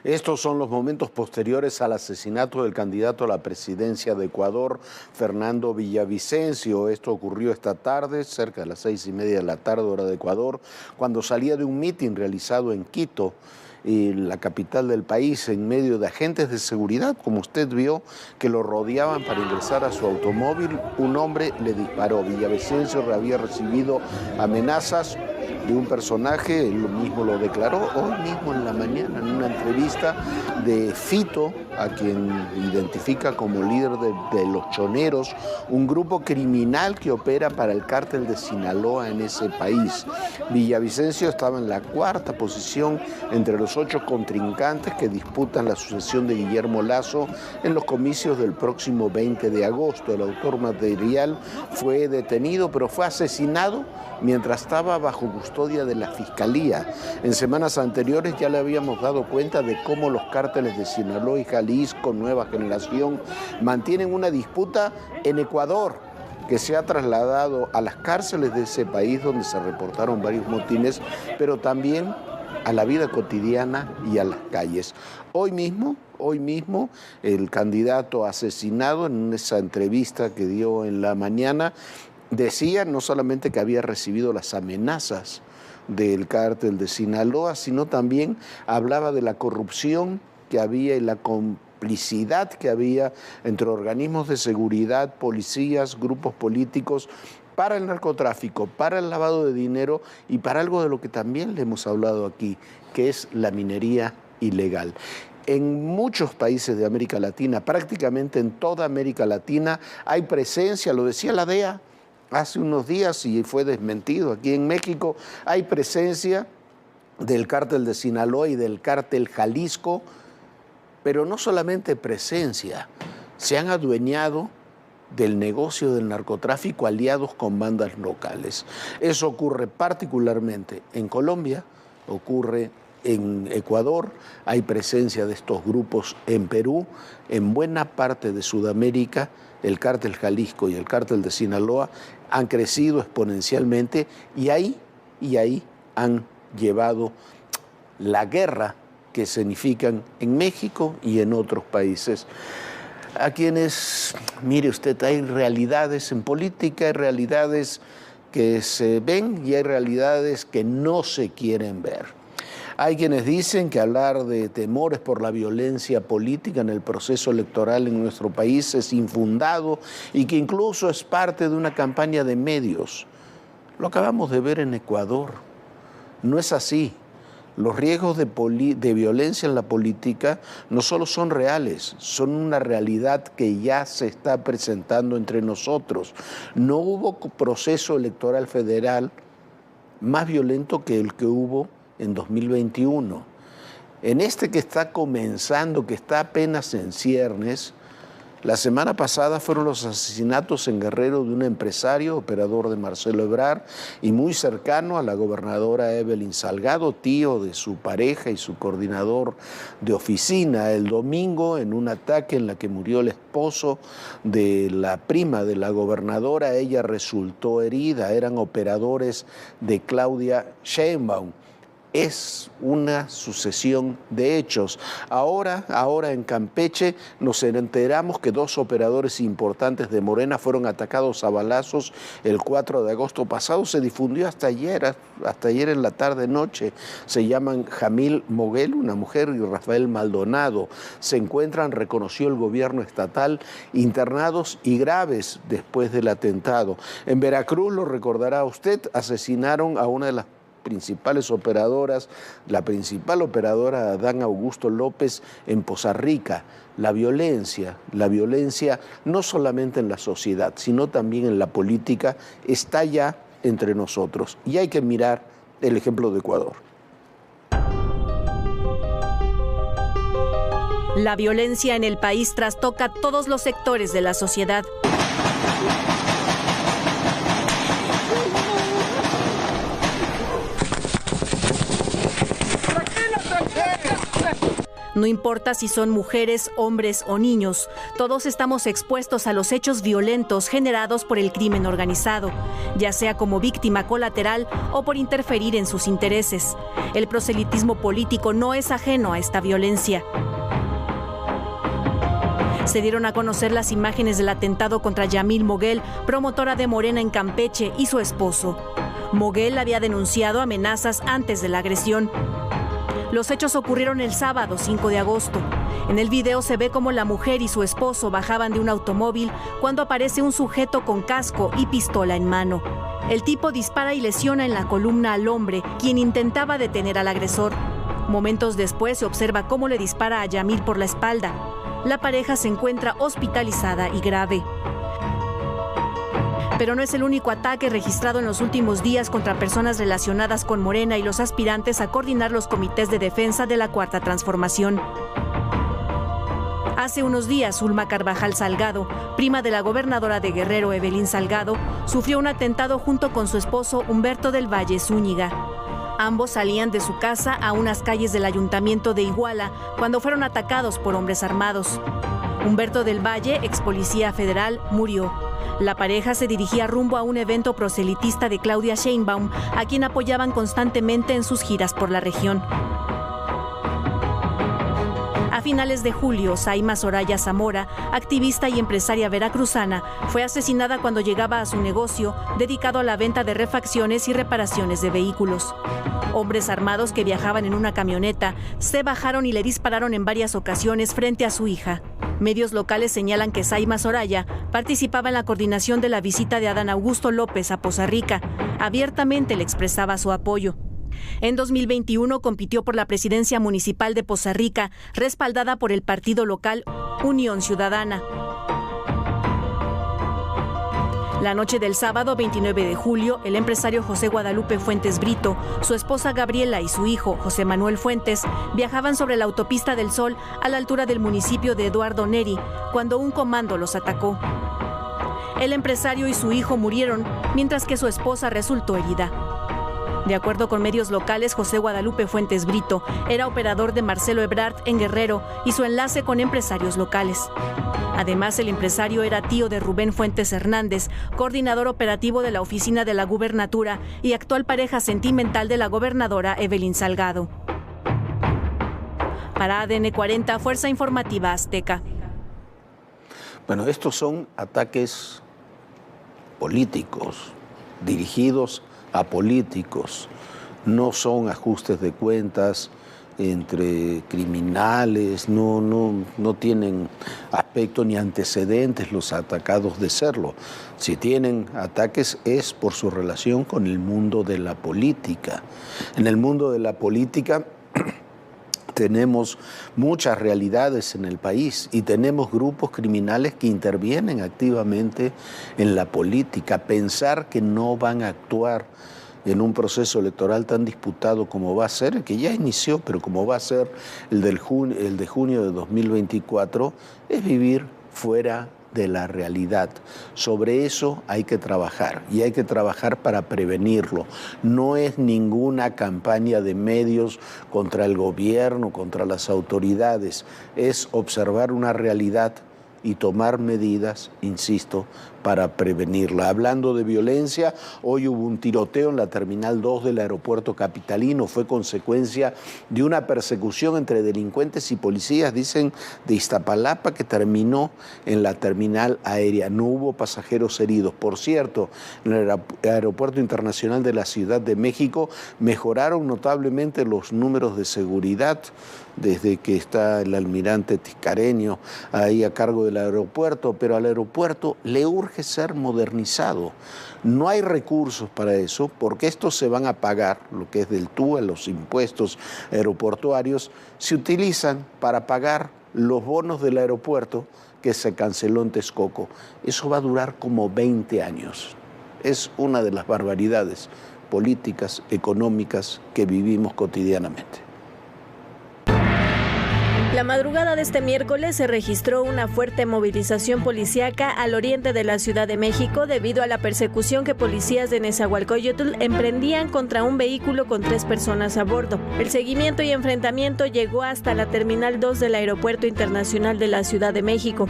Estos son los momentos posteriores al asesinato del candidato a la presidencia de Ecuador, Fernando Villavicencio. Esto ocurrió esta tarde, cerca de las 6:30 de la tarde, hora de Ecuador, cuando salía de un mitin realizado en Quito, la capital del país, en medio de agentes de seguridad, como usted vio, que lo rodeaban para ingresar a su automóvil. Un hombre le disparó. Villavicencio había recibido amenazas de un personaje, él mismo lo declaró hoy mismo en la mañana en una entrevista de Fito, a quien identifica como líder de los Choneros, un grupo criminal que opera para el cártel de Sinaloa en ese país. Villavicencio estaba en la cuarta posición entre los 8 contrincantes que disputan la sucesión de Guillermo Lasso en los comicios del próximo 20 de agosto. El autor material fue detenido, pero fue asesinado mientras estaba bajo custodia de la Fiscalía. En semanas anteriores ya le habíamos dado cuenta de cómo los cárteles de Sinaloa y Jalisco, Nueva Generación, mantienen una disputa en Ecuador que se ha trasladado a las cárceles de ese país donde se reportaron varios motines, pero también a la vida cotidiana y a las calles. Hoy mismo, el candidato asesinado en esa entrevista que dio en la mañana decía no solamente que había recibido las amenazas del cártel de Sinaloa, sino también hablaba de la corrupción que había y la complicidad que había entre organismos de seguridad, policías, grupos políticos, para el narcotráfico, para el lavado de dinero y para algo de lo que también le hemos hablado aquí, que es la minería ilegal. En muchos países de América Latina, prácticamente en toda América Latina, hay presencia, lo decía la DEA hace unos días y fue desmentido. Aquí en México hay presencia del cártel de Sinaloa y del cártel Jalisco, pero no solamente presencia, se han adueñado del negocio del narcotráfico aliados con bandas locales. Eso ocurre particularmente en Colombia, ocurre en Ecuador, hay presencia de estos grupos en Perú, en buena parte de Sudamérica. El cártel Jalisco y el cártel de Sinaloa han crecido exponencialmente y ahí han llevado la guerra que significan en México y en otros países. A quienes, mire usted, hay realidades en política, hay realidades que se ven y hay realidades que no se quieren ver. Hay quienes dicen que hablar de temores por la violencia política en el proceso electoral en nuestro país es infundado y que incluso es parte de una campaña de medios. Lo acabamos de ver en Ecuador. No es así. Los riesgos de violencia en la política no solo son reales, son una realidad que ya se está presentando entre nosotros. No hubo proceso electoral federal más violento que el que hubo en 2021. En este que está comenzando, que está apenas en ciernes, la semana pasada fueron los asesinatos en Guerrero de un empresario, operador de Marcelo Ebrard, y muy cercano a la gobernadora Evelyn Salgado, tío de su pareja y su coordinador de oficina. El domingo, en un ataque en la que murió el esposo de la prima de la gobernadora, ella resultó herida. Eran operadores de Claudia Sheinbaum. Es una sucesión de hechos. Ahora en Campeche nos enteramos que 2 operadores importantes de Morena fueron atacados a balazos el 4 de agosto pasado. Se difundió hasta ayer en la tarde-noche. Se llaman Jamil Moguel, una mujer, y Rafael Maldonado. Se encuentran, reconoció el gobierno estatal, internados y graves después del atentado. En Veracruz, lo recordará usted, asesinaron a una de las principales operadoras, la principal operadora Adán Augusto López en Poza Rica. La violencia no solamente en la sociedad, sino también en la política, está ya entre nosotros. Y hay que mirar el ejemplo de Ecuador. La violencia en el país trastoca todos los sectores de la sociedad. No importa si son mujeres, hombres o niños, todos estamos expuestos a los hechos violentos generados por el crimen organizado, ya sea como víctima colateral o por interferir en sus intereses. El proselitismo político no es ajeno a esta violencia. Se dieron a conocer las imágenes del atentado contra Yamil Moguel, promotora de Morena en Campeche, y su esposo. Moguel había denunciado amenazas antes de la agresión. Los hechos ocurrieron el sábado 5 de agosto. En el video se ve cómo la mujer y su esposo bajaban de un automóvil cuando aparece un sujeto con casco y pistola en mano. El tipo dispara y lesiona en la columna al hombre, quien intentaba detener al agresor. Momentos después se observa cómo le dispara a Yamil por la espalda. La pareja se encuentra hospitalizada y grave. Pero no es el único ataque registrado en los últimos días contra personas relacionadas con Morena y los aspirantes a coordinar los comités de defensa de la Cuarta Transformación. Hace unos días, Zulma Carvajal Salgado, prima de la gobernadora de Guerrero, Evelyn Salgado, sufrió un atentado junto con su esposo Humberto del Valle Zúñiga. Ambos salían de su casa a unas calles del ayuntamiento de Iguala cuando fueron atacados por hombres armados. Humberto del Valle, ex policía federal, murió. La pareja se dirigía rumbo a un evento proselitista de Claudia Sheinbaum, a quien apoyaban constantemente en sus giras por la región. A finales de julio, Saima Soraya Zamora, activista y empresaria veracruzana, fue asesinada cuando llegaba a su negocio dedicado a la venta de refacciones y reparaciones de vehículos. Hombres armados que viajaban en una camioneta se bajaron y le dispararon en varias ocasiones frente a su hija. Medios locales señalan que Saima Soraya participaba en la coordinación de la visita de Adán Augusto López a Poza Rica. Abiertamente le expresaba su apoyo. En 2021 compitió por la presidencia municipal de Poza Rica, respaldada por el partido local Unión Ciudadana. La noche del sábado 29 de julio, el empresario José Guadalupe Fuentes Brito, su esposa Gabriela y su hijo José Manuel Fuentes viajaban sobre la autopista del Sol a la altura del municipio de Eduardo Neri cuando un comando los atacó. El empresario y su hijo murieron, mientras que su esposa resultó herida. De acuerdo con medios locales, José Guadalupe Fuentes Brito era operador de Marcelo Ebrard en Guerrero y su enlace con empresarios locales. Además, el empresario era tío de Rubén Fuentes Hernández, coordinador operativo de la oficina de la gubernatura y actual pareja sentimental de la gobernadora Evelyn Salgado. Para ADN 40, Fuerza Informativa Azteca. Bueno, estos son ataques políticos, dirigidos a políticos, no son ajustes de cuentas entre criminales, no tienen aspecto ni antecedentes los atacados de serlo. Si tienen ataques es por su relación con el mundo de la política. En el mundo de la política tenemos muchas realidades en el país y tenemos grupos criminales que intervienen activamente en la política. Pensar que no van a actuar en un proceso electoral tan disputado como va a ser, el que ya inició, pero como va a ser el de junio de 2024, es vivir fuera de la realidad. Sobre eso hay que trabajar y hay que trabajar para prevenirlo. No es ninguna campaña de medios contra el gobierno, contra las autoridades, es observar una realidad y tomar medidas, insisto, para prevenirla. Hablando de violencia, hoy hubo un tiroteo en la Terminal 2 del aeropuerto capitalino. Fue consecuencia de una persecución entre delincuentes y policías, dicen, de Iztapalapa, que terminó en la terminal aérea. No hubo pasajeros heridos. Por cierto, en el Aeropuerto Internacional de la Ciudad de México mejoraron notablemente los números de seguridad desde que está el almirante Tiscareño ahí a cargo del aeropuerto, pero al aeropuerto le urge ser modernizado. No hay recursos para eso porque estos se van a pagar, lo que es del TUA, los impuestos aeroportuarios, se utilizan para pagar los bonos del aeropuerto que se canceló en Texcoco. Eso va a durar como 20 años. Es una de las barbaridades políticas, económicas que vivimos cotidianamente. La madrugada de este miércoles se registró una fuerte movilización policíaca al oriente de la Ciudad de México debido a la persecución que policías de Nezahualcóyotl emprendían contra un vehículo con 3 personas a bordo. El seguimiento y enfrentamiento llegó hasta la Terminal 2 del Aeropuerto Internacional de la Ciudad de México.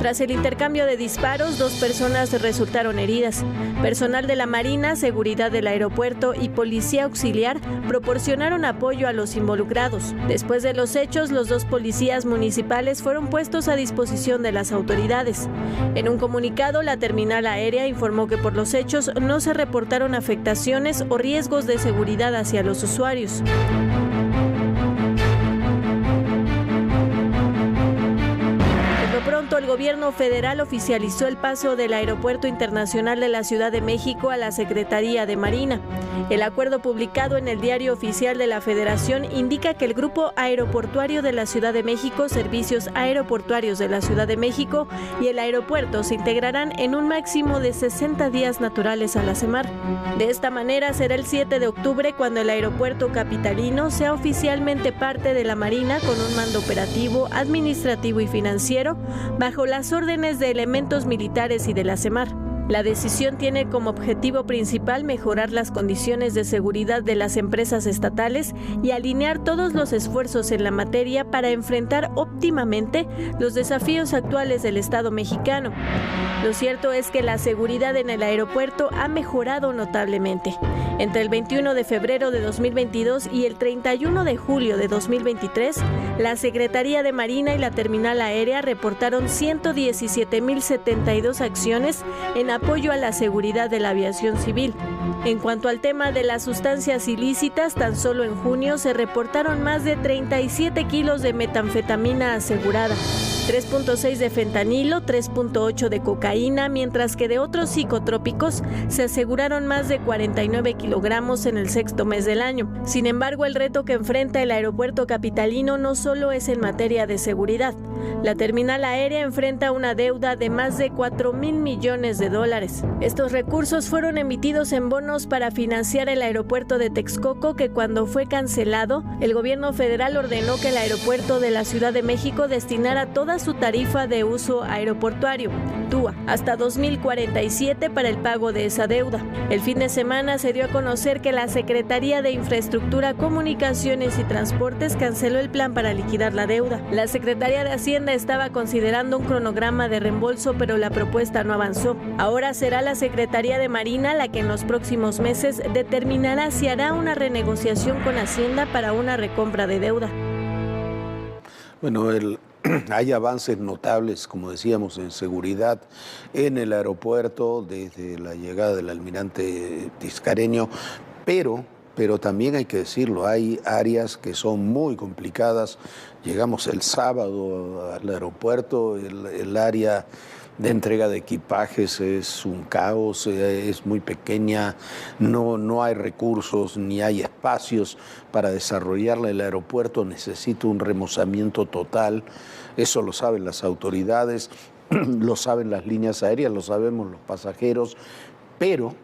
Tras el intercambio de disparos, 2 personas resultaron heridas. Personal de la Marina, seguridad del aeropuerto y policía auxiliar proporcionaron apoyo a los involucrados. Después de los hechos, los 2 policías municipales fueron puestos a disposición de las autoridades. En un comunicado, la terminal aérea informó que por los hechos no se reportaron afectaciones o riesgos de seguridad hacia los usuarios. Pronto el gobierno federal oficializó el paso del Aeropuerto Internacional de la Ciudad de México a la Secretaría de Marina. El acuerdo publicado en el Diario Oficial de la Federación indica que el Grupo Aeroportuario de la Ciudad de México, Servicios Aeroportuarios de la Ciudad de México y el aeropuerto se integrarán en un máximo de 60 días naturales a la Semar. De esta manera será el 7 de octubre cuando el aeropuerto capitalino sea oficialmente parte de la Marina con un mando operativo, administrativo y financiero bajo las órdenes de elementos militares y de la Semar. La decisión tiene como objetivo principal mejorar las condiciones de seguridad de las empresas estatales y alinear todos los esfuerzos en la materia para enfrentar óptimamente los desafíos actuales del Estado mexicano. Lo cierto es que la seguridad en el aeropuerto ha mejorado notablemente. Entre el 21 de febrero de 2022 y el 31 de julio de 2023, la Secretaría de Marina y la Terminal Aérea reportaron 117,072 acciones en apoyo a la seguridad de la aviación civil. En cuanto al tema de las sustancias ilícitas, tan solo en junio se reportaron más de 37 kilos de metanfetamina asegurada, 3.6 de fentanilo, 3.8 de cocaína, mientras que de otros psicotrópicos se aseguraron más de 49 kilogramos en el 6º mes del año. Sin embargo, el reto que enfrenta el aeropuerto capitalino no solo es en materia de seguridad. La terminal aérea enfrenta una deuda de más de 4,000 millones de dólares. Estos recursos fueron emitidos en bonos para financiar el aeropuerto de Texcoco, que cuando fue cancelado, el gobierno federal ordenó que el aeropuerto de la Ciudad de México destinara toda su tarifa de uso aeroportuario, TUA, hasta 2047 para el pago de esa deuda. El fin de semana se dio a conocer que la Secretaría de Infraestructura, Comunicaciones y Transportes canceló el plan para liquidar la deuda. La Secretaría de Hacienda estaba considerando un cronograma de reembolso, pero la propuesta no avanzó. Ahora será la Secretaría de Marina la que en los próximos meses determinará si hará una renegociación con Hacienda para una recompra de deuda. Bueno, hay avances notables, como decíamos, en seguridad en el aeropuerto desde la llegada del almirante Tiscareño, pero también hay que decirlo, hay áreas que son muy complicadas. Llegamos el sábado al aeropuerto, el área de entrega de equipajes es un caos, es muy pequeña, no hay recursos ni hay espacios para desarrollarla. El aeropuerto necesita un remozamiento total, eso lo saben las autoridades, lo saben las líneas aéreas, lo sabemos los pasajeros, pero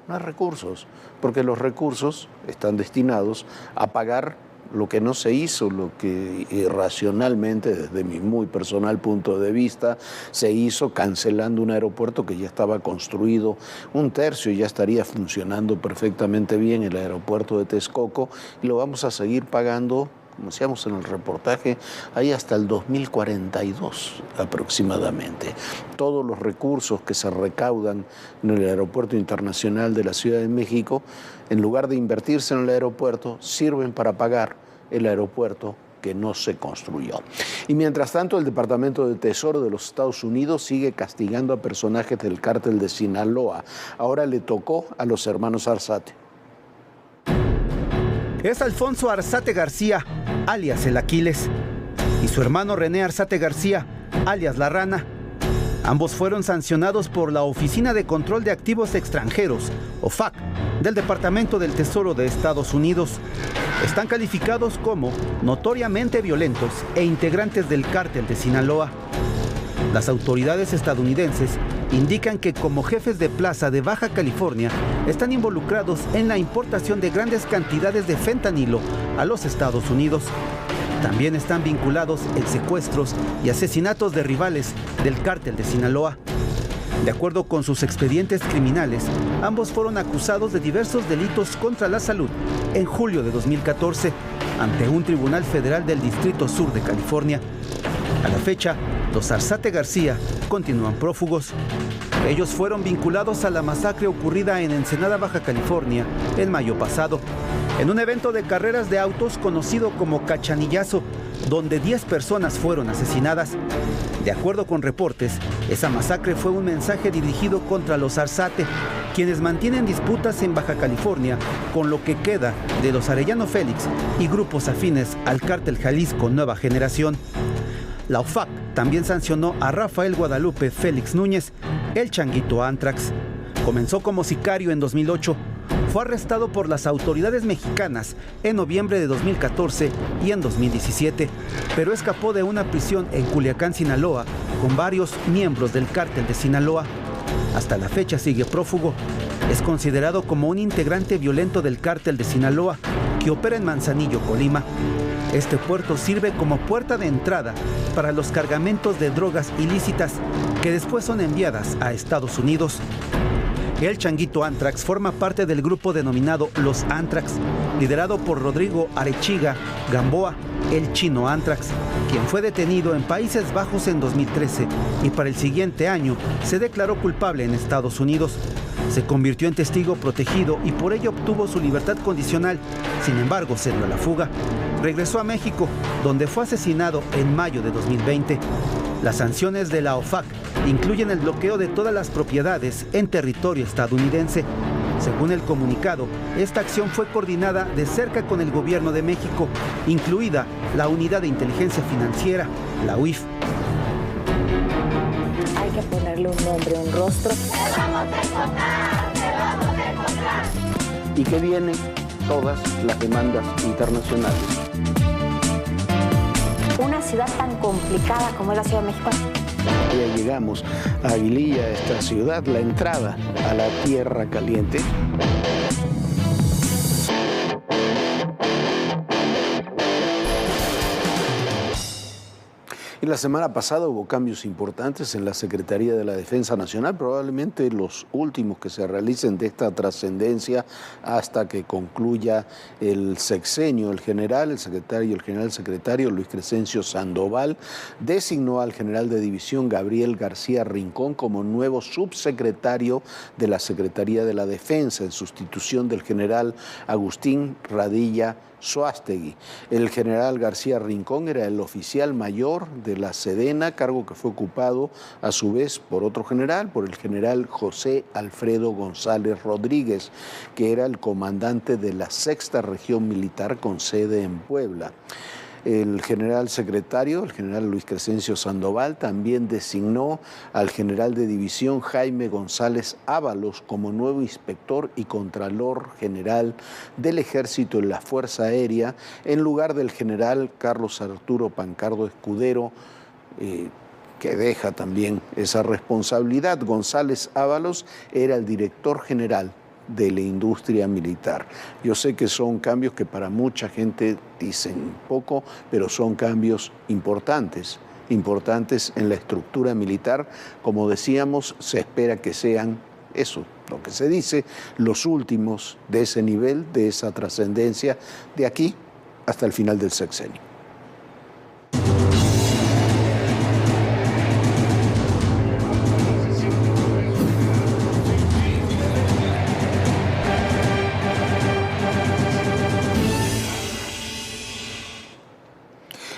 no hay recursos, porque los recursos están destinados a pagar lo que no se hizo, lo que irracionalmente, desde mi muy personal punto de vista, se hizo cancelando un aeropuerto que ya estaba construido 1/3 y ya estaría funcionando perfectamente bien, el aeropuerto de Texcoco, y lo vamos a seguir pagando, como decíamos en el reportaje, ahí hasta el 2042 aproximadamente. Todos los recursos que se recaudan en el Aeropuerto Internacional de la Ciudad de México, en lugar de invertirse en el aeropuerto, sirven para pagar el aeropuerto que no se construyó. Y mientras tanto, el Departamento de Tesoro de los Estados Unidos sigue castigando a personajes del cártel de Sinaloa. Ahora le tocó a los hermanos Arzate. Es Alfonso Arzate García, alias el Aquiles, y su hermano René Arzate García, alias La Rana. Ambos fueron sancionados por la Oficina de Control de Activos Extranjeros, OFAC, del Departamento del Tesoro de Estados Unidos. Están calificados como notoriamente violentos e integrantes del cártel de Sinaloa. Las autoridades estadounidenses indican que como jefes de plaza de Baja California están involucrados en la importación de grandes cantidades de fentanilo a los Estados Unidos. También están vinculados en secuestros y asesinatos de rivales del cártel de Sinaloa. De acuerdo con sus expedientes criminales, ambos fueron acusados de diversos delitos contra la salud en julio de 2014 ante un tribunal federal del Distrito Sur de California. A la fecha, los Arzate García continúan prófugos. Ellos fueron vinculados a la masacre ocurrida en Ensenada, Baja California, en mayo pasado, en un evento de carreras de autos conocido como Cachanillazo, donde 10 personas fueron asesinadas. De acuerdo con reportes, esa masacre fue un mensaje dirigido contra los Arzate, quienes mantienen disputas en Baja California con lo que queda de los Arellano Félix y grupos afines al cártel Jalisco Nueva Generación. La OFAC también sancionó a Rafael Guadalupe Félix Núñez, el Changuito Antrax. Comenzó como sicario en 2008. Fue arrestado por las autoridades mexicanas en noviembre de 2014 y en 2017, pero escapó de una prisión en Culiacán, Sinaloa, con varios miembros del cártel de Sinaloa. Hasta la fecha sigue prófugo. Es considerado como un integrante violento del cártel de Sinaloa, que opera en Manzanillo, Colima. Este puerto sirve como puerta de entrada para los cargamentos de drogas ilícitas que después son enviadas a Estados Unidos. El Changuito Antrax forma parte del grupo denominado Los Antrax, liderado por Rodrigo Arechiga Gamboa, el Chino Antrax, quien fue detenido en Países Bajos en 2013 y para el siguiente año se declaró culpable en Estados Unidos. Se convirtió en testigo protegido y por ello obtuvo su libertad condicional. Sin embargo, se dio a la fuga. Regresó a México, donde fue asesinado en mayo de 2020. Las sanciones de la OFAC incluyen el bloqueo de todas las propiedades en territorio estadounidense. Según el comunicado, esta acción fue coordinada de cerca con el gobierno de México, incluida la Unidad de Inteligencia Financiera, la UIF. Hay que ponerle un nombre, un rostro. Y que vienen todas las demandas internacionales. Una ciudad tan complicada como es la Ciudad de México. Ya llegamos a Aguililla, esta ciudad, la entrada a la Tierra Caliente. Y la semana pasada hubo cambios importantes en la Secretaría de la Defensa Nacional, probablemente los últimos que se realicen de esta trascendencia hasta que concluya el sexenio. El general secretario Luis Crescencio Sandoval designó al general de división Gabriel García Rincón como nuevo subsecretario de la Secretaría de la Defensa, en sustitución del general Agustín Radilla Suástegui. El general García Rincón era el oficial mayor de la Sedena, cargo que fue ocupado a su vez por otro general, por el general José Alfredo González Rodríguez, que era el comandante de la 6ª Región Militar con sede en Puebla. El general secretario, el general Luis Crescencio Sandoval, también designó al general de división Jaime González Ábalos como nuevo inspector y contralor general del Ejército en la Fuerza Aérea, en lugar del general Carlos Arturo Pancardo Escudero, que deja también esa responsabilidad. González Ábalos era el director general de la industria militar. Yo sé que son cambios que para mucha gente dicen poco, pero son cambios importantes en la estructura militar. Como decíamos, se espera que sean eso, lo que se dice, los últimos de ese nivel, de esa trascendencia, de aquí hasta el final del sexenio.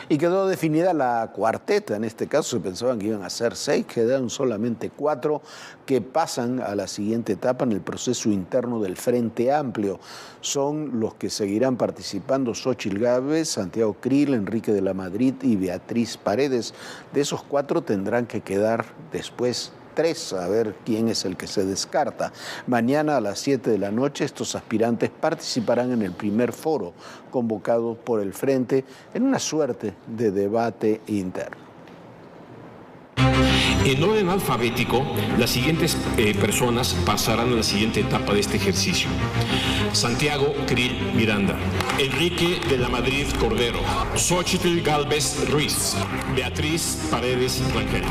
Y quedó definida la cuarteta, en este caso se pensaban que iban a ser 6, quedaron solamente 4 que pasan a la siguiente etapa en el proceso interno del Frente Amplio. Son los que seguirán participando: Xóchitl Gálvez, Santiago Krill, Enrique de la Madrid y Beatriz Paredes. De esos 4 tendrán que quedar después 3, a ver quién es el que se descarta. Mañana a las 7 de la noche estos aspirantes participarán en el primer foro convocado por el Frente en una suerte de debate interno. En orden alfabético, las siguientes personas pasarán a la siguiente etapa de este ejercicio. Santiago Krill Miranda, Enrique de la Madrid Cordero, Xóchitl Gálvez Ruiz, Beatriz Paredes Rangel.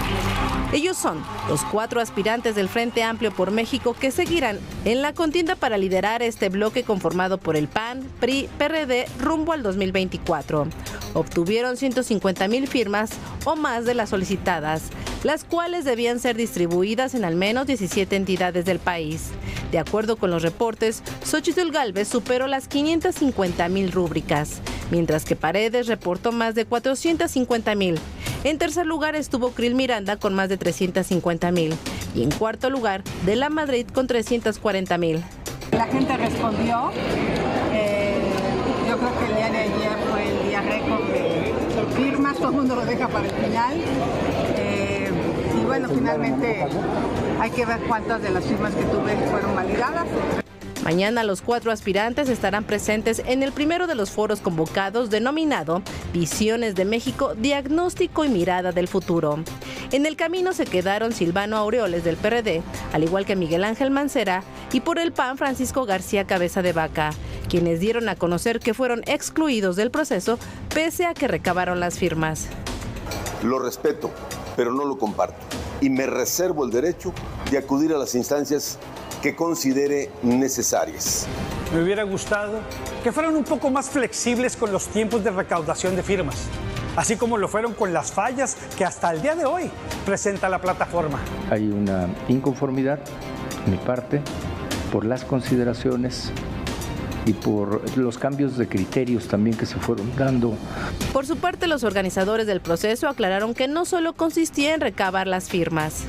Ellos son los 4 aspirantes del Frente Amplio por México que seguirán en la contienda para liderar este bloque conformado por el PAN, PRI, PRD rumbo al 2024. Obtuvieron 150,000 firmas o más de las solicitadas, las cuales debían ser distribuidas en al menos 17 entidades del país. De acuerdo con los reportes, Xóchitl Gálvez superó las 550,000 rúbricas, mientras que Paredes reportó más de 450,000. En tercer lugar estuvo Krill Miranda con más de 350,000 y en cuarto lugar de la Madrid con 340,000. La gente respondió. Yo creo que el día de ayer fue el día récord de firmas, todo el mundo lo deja para el final. Y bueno, finalmente hay que ver cuántas de las firmas que tuve fueron validadas. Mañana los 4 aspirantes estarán presentes en el primero de los foros convocados denominado Visiones de México, Diagnóstico y Mirada del Futuro. En el camino se quedaron Silvano Aureoles del PRD, al igual que Miguel Ángel Mancera, y por el PAN Francisco García Cabeza de Vaca, quienes dieron a conocer que fueron excluidos del proceso pese a que recabaron las firmas. Lo respeto, pero no lo comparto, y me reservo el derecho de acudir a las instancias que considere necesarias. Me hubiera gustado que fueran un poco más flexibles con los tiempos de recaudación de firmas, así como lo fueron con las fallas que hasta el día de hoy presenta la plataforma. Hay una inconformidad de mi parte por las consideraciones y por los cambios de criterios también que se fueron dando. Por su parte, los organizadores del proceso aclararon que no solo consistía en recabar las firmas.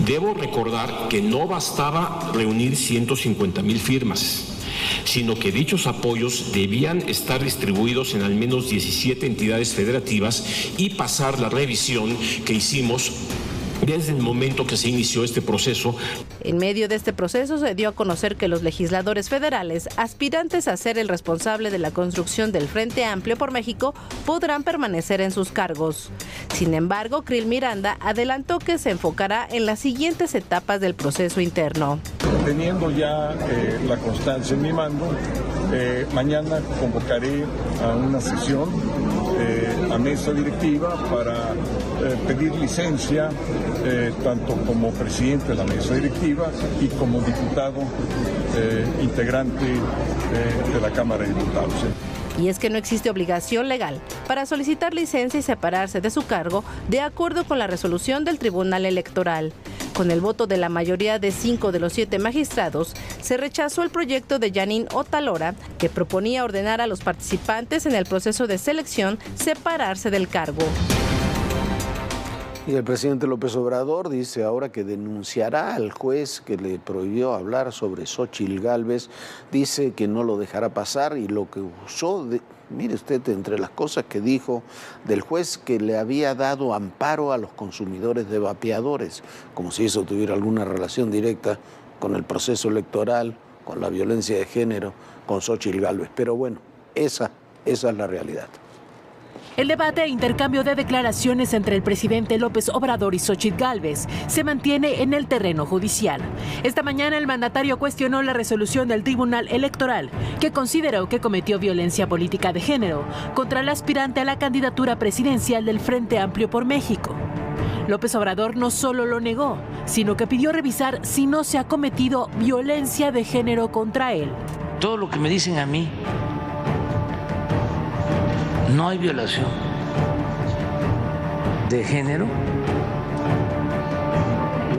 Debo recordar que no bastaba reunir 150,000 firmas, sino que dichos apoyos debían estar distribuidos en al menos 17 entidades federativas y pasar la revisión que hicimos desde el momento que se inició este proceso. En medio de este proceso se dio a conocer que los legisladores federales, aspirantes a ser el responsable de la construcción del Frente Amplio por México, podrán permanecer en sus cargos. Sin embargo, Krill Miranda adelantó que se enfocará en las siguientes etapas del proceso interno. Teniendo ya la constancia en mi mano, mañana convocaré a una sesión a mesa directiva para pedir licencia tanto como presidente de la mesa directiva y como diputado integrante de la Cámara de Diputados. Y es que no existe obligación legal para solicitar licencia y separarse de su cargo de acuerdo con la resolución del Tribunal Electoral. Con el voto de la mayoría de 5 de los 7 magistrados, se rechazó el proyecto de Yanín Otalora, que proponía ordenar a los participantes en el proceso de selección separarse del cargo. Y el presidente López Obrador dice ahora que denunciará al juez que le prohibió hablar sobre Xóchitl Gálvez. Dice que no lo dejará pasar y lo que usó, mire usted, entre las cosas que dijo del juez, que le había dado amparo a los consumidores de vapeadores, como si eso tuviera alguna relación directa con el proceso electoral, con la violencia de género, con Xóchitl Gálvez. Pero bueno, esa es la realidad. El debate e intercambio de declaraciones entre el presidente López Obrador y Xóchitl Gálvez se mantiene en el terreno judicial. Esta mañana el mandatario cuestionó la resolución del Tribunal Electoral, que consideró que cometió violencia política de género contra el aspirante a la candidatura presidencial del Frente Amplio por México. López Obrador no solo lo negó, sino que pidió revisar si no se ha cometido violencia de género contra él. Todo lo que me dicen a mí, no hay violación de género,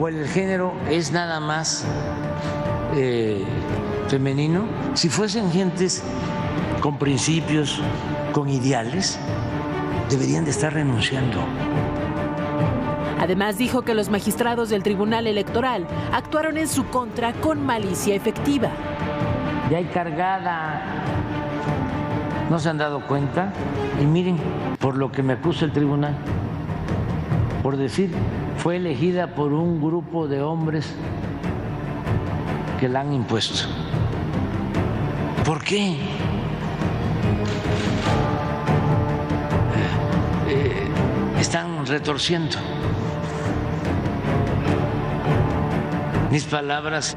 o el género es nada más femenino. Si fuesen gentes con principios, con ideales, deberían de estar renunciando. Además dijo que los magistrados del Tribunal Electoral actuaron en su contra con malicia efectiva. Ya hay cargada. ¿No se han dado cuenta? Y miren, por lo que me acusa el tribunal, por decir, fue elegida por un grupo de hombres que la han impuesto. ¿Por qué? Están retorciendo mis palabras.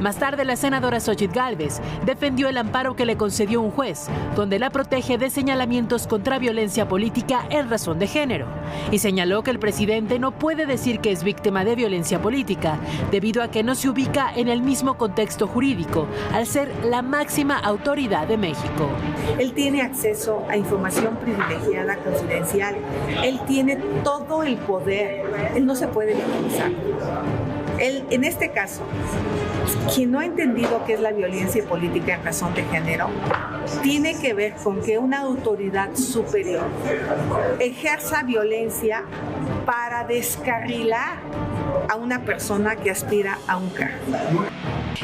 Más tarde, la senadora Xochitl Gálvez defendió el amparo que le concedió un juez, donde la protege de señalamientos contra violencia política en razón de género, y señaló que el presidente no puede decir que es víctima de violencia política, debido a que no se ubica en el mismo contexto jurídico, al ser la máxima autoridad de México. Él tiene acceso a información privilegiada, confidencial. Él tiene todo el poder. Él no se puede victimizar. Él, en este caso, quien no ha entendido qué es la violencia política en razón de género, tiene que ver con que una autoridad superior ejerza violencia para descarrilar a una persona que aspira a un cargo.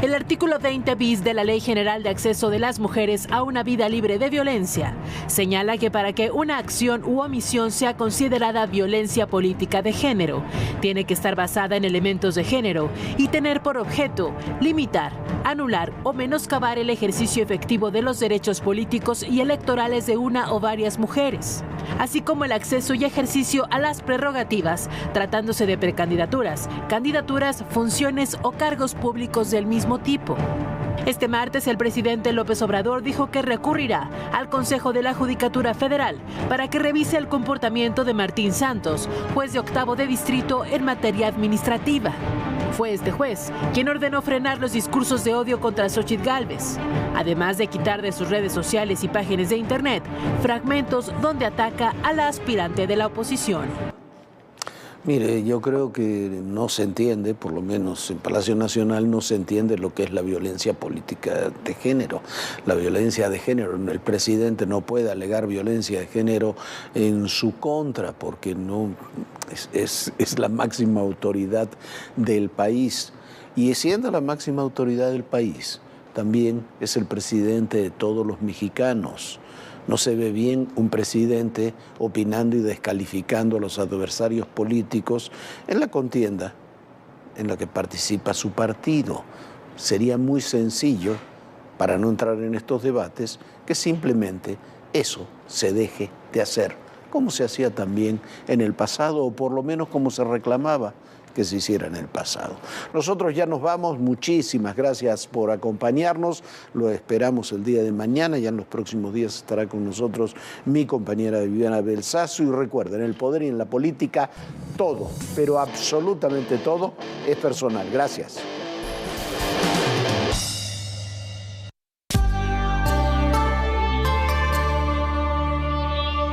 El artículo 20 bis de la Ley General de Acceso de las Mujeres a una Vida Libre de Violencia señala que para que una acción u omisión sea considerada violencia política de género, tiene que estar basada en elementos de género y tener por objeto limitar, anular o menoscabar el ejercicio efectivo de los derechos políticos y electorales de una o varias mujeres, así como el acceso y ejercicio a las prerrogativas, tratándose de precandidaturas, candidaturas, funciones o cargos públicos del mismo tipo. Este martes, el presidente López Obrador dijo que recurrirá al Consejo de la Judicatura Federal para que revise el comportamiento de Martín Santos, juez de octavo de distrito en materia administrativa. Fue este juez quien ordenó frenar los discursos de odio contra Xochitl Gálvez, además de quitar de sus redes sociales y páginas de internet fragmentos donde ataca a la aspirante de la oposición. Mire, yo creo que no se entiende, por lo menos en Palacio Nacional no se entiende lo que es la violencia política de género. La violencia de género, el presidente no puede alegar violencia de género en su contra porque no es la máxima autoridad del país. Y siendo la máxima autoridad del país, también es el presidente de todos los mexicanos. No se ve bien un presidente opinando y descalificando a los adversarios políticos en la contienda en la que participa su partido. Sería muy sencillo, para no entrar en estos debates, que simplemente eso se deje de hacer, como se hacía también en el pasado, o por lo menos como se reclamaba que se hiciera en el pasado. Nosotros ya nos vamos, muchísimas gracias por acompañarnos, lo esperamos el día de mañana, ya en los próximos días estará con nosotros mi compañera Viviana Belsazo, y recuerden, en el poder y en la política todo, pero absolutamente todo es personal. Gracias.